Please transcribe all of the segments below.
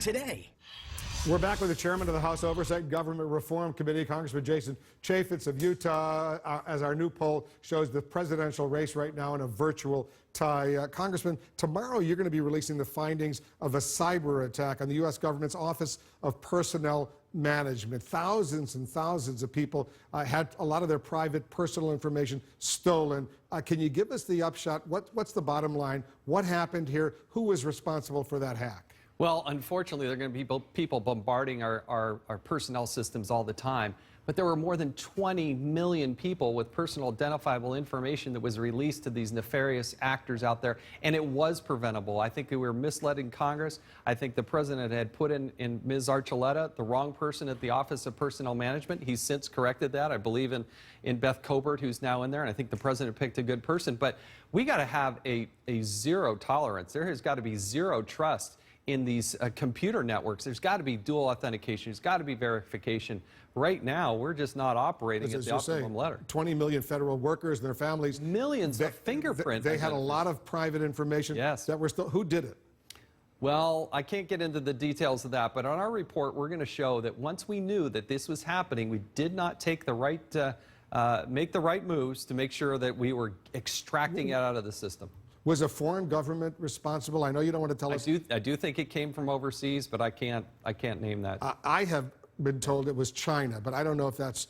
today. We're back with the chairman of the House Oversight and Government Reform Committee, Congressman Jason Chaffetz of Utah, as our new poll shows the presidential race right now in a virtual tie. Congressman, tomorrow you're going to be releasing the findings of a cyber attack on the U.S. government's Office of Personnel Management. Thousands and thousands of people had a lot of their private personal information stolen. Can you give us the upshot? What's the bottom line? What happened here? Who was responsible for that hack? Well, unfortunately, there are going to be people bombarding our personnel systems all the time. But there were more than 20 million people with personal identifiable information that was released to these nefarious actors out there, and it was preventable. I think we were misled in Congress. I think the president had put in Ms. Archuleta, the wrong person at the Office of Personnel Management. He's since corrected that. I believe in Beth Cobert, who's now in there, and I think the president picked a good person. But we got to have a zero tolerance. There has got to be zero trust in these computer networks. There's got to be dual authentication. There's got to be verification. Right now, we're just not operating at the optimum letter. 20 million federal workers and their families. Millions of fingerprints. They had a lot of private information. Yes. That were still. Who did it? Well, I can't get into the details of that, but on our report, we're going to show that once we knew that this was happening, we did not take the right, make the right moves to make sure that we were extracting it out of the system. Was a foreign government responsible? I know you don't want to tell us. I do think it came from overseas, but I can't name that. I have been told it was China, but I don't know if that's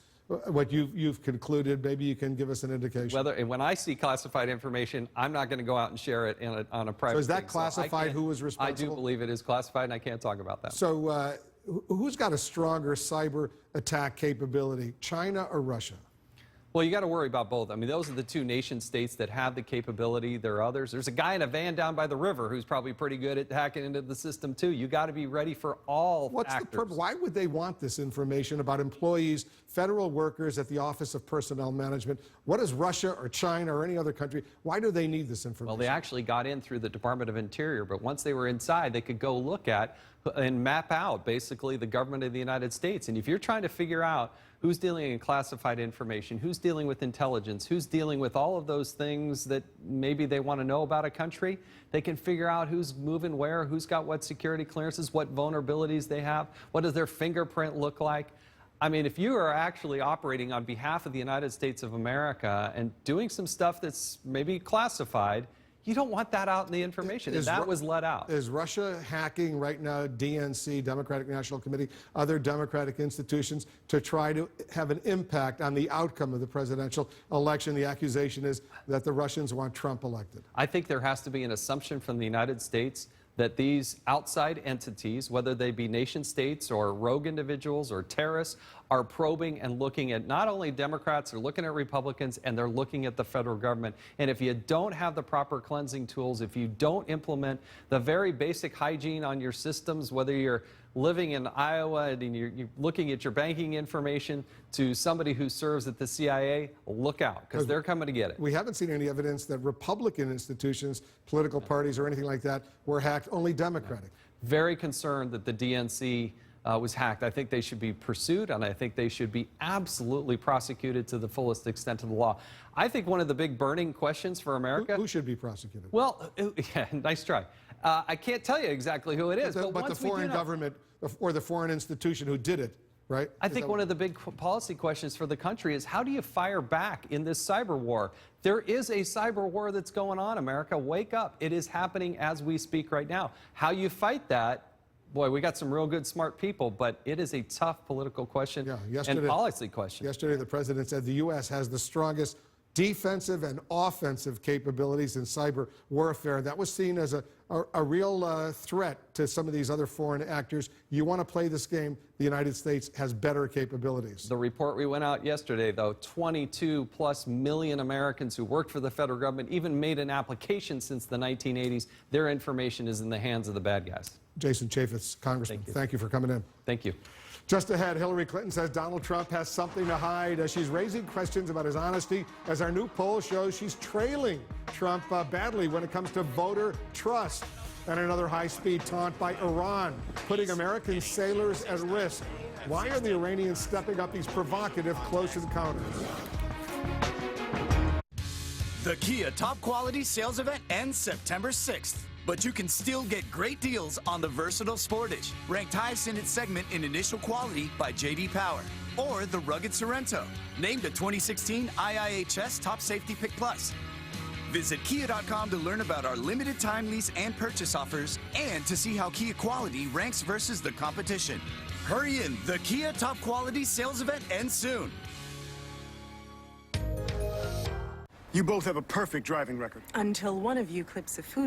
what you've concluded. Maybe you can give us an indication. When I see classified information, I'm not going to go out and share it on a private. So is that classified? Who was responsible? I do believe it is classified, and I can't talk about that. So who's got a stronger cyber attack capability, China or Russia? Well, you got to worry about both. I mean, those are the two nation states that have the capability. There are others. There's a guy in a van down by the river who's probably pretty good at hacking into the system, too. You got to be ready for all actors. What's the purpose? Why would they want this information about employees, federal workers at the Office of Personnel Management? What is Russia or China or any other country? Why do they need this information? Well, they actually got in through the Department of Interior, but once they were inside, they could go look at and map out, basically, the government of the United States. And if you're trying to figure out who's dealing in classified information, who's dealing with intelligence, who's dealing with all of those things that maybe they want to know about a country, they can figure out who's moving where, who's got what security clearances, what vulnerabilities they have, what does their fingerprint look like. I mean, if you are actually operating on behalf of the United States of America and doing some stuff that's maybe classified, you don't want that out in the information, and that was let out. Is Russia hacking right now DNC, Democratic National Committee, other democratic institutions to try to have an impact on the outcome of the presidential election? The accusation is that the Russians want Trump elected. I think there has to be an assumption from the United States that these outside entities, whether they be nation states or rogue individuals or terrorists, are probing and looking at not only Democrats, they're looking at Republicans, and they're looking at the federal government. And if you don't have the proper cleansing tools, if you don't implement the very basic hygiene on your systems, whether you're living in Iowa and you're looking at your banking information to somebody who serves at the CIA, look out, because they're coming to get it. We haven't seen any evidence that Republican institutions, political parties, or anything like that were hacked, only Democratic. Very concerned that the DNC was hacked. I think they should be pursued, and I think they should be absolutely prosecuted to the fullest extent of the law. I think one of the big burning questions for America... Who should be prosecuted? Well, yeah, nice try. I can't tell you exactly who it is. But the foreign government or the foreign institution who did it, right? I think one of the big policy questions for the country is how do you fire back in this cyber war? There is a cyber war that's going on, America. Wake up. It is happening as we speak right now. How you fight that, boy, we got some real good, smart people, but it is a tough political question and policy question. Yesterday, the president said the U.S. has the strongest defensive and offensive capabilities in cyber warfare. That was seen as a real threat to some of these other foreign actors. You want to play this game, the United States has better capabilities. The report we went out yesterday, though, 22+ million Americans who worked for the federal government, even made an application since the 1980s. Their information is in the hands of the bad guys. Jason Chaffetz, Congressman, thank you for coming in. Thank you. Just ahead, Hillary Clinton says Donald Trump has something to hide. She's raising questions about his honesty. As our new poll shows, she's trailing Trump badly when it comes to voter trust. And another high-speed taunt by Iran, putting American sailors at risk. Why are the Iranians stepping up these provocative close encounters? The Kia Top Quality Sales Event ends September 6th. But you can still get great deals on the versatile Sportage, ranked highest in its segment in initial quality by J.D. Power. Or the rugged Sorrento, named a 2016 IIHS Top Safety Pick Plus. Visit Kia.com to learn about our limited time lease and purchase offers and to see how Kia quality ranks versus the competition. Hurry in, the Kia Top Quality sales event ends soon. You both have a perfect driving record. Until one of you clips a food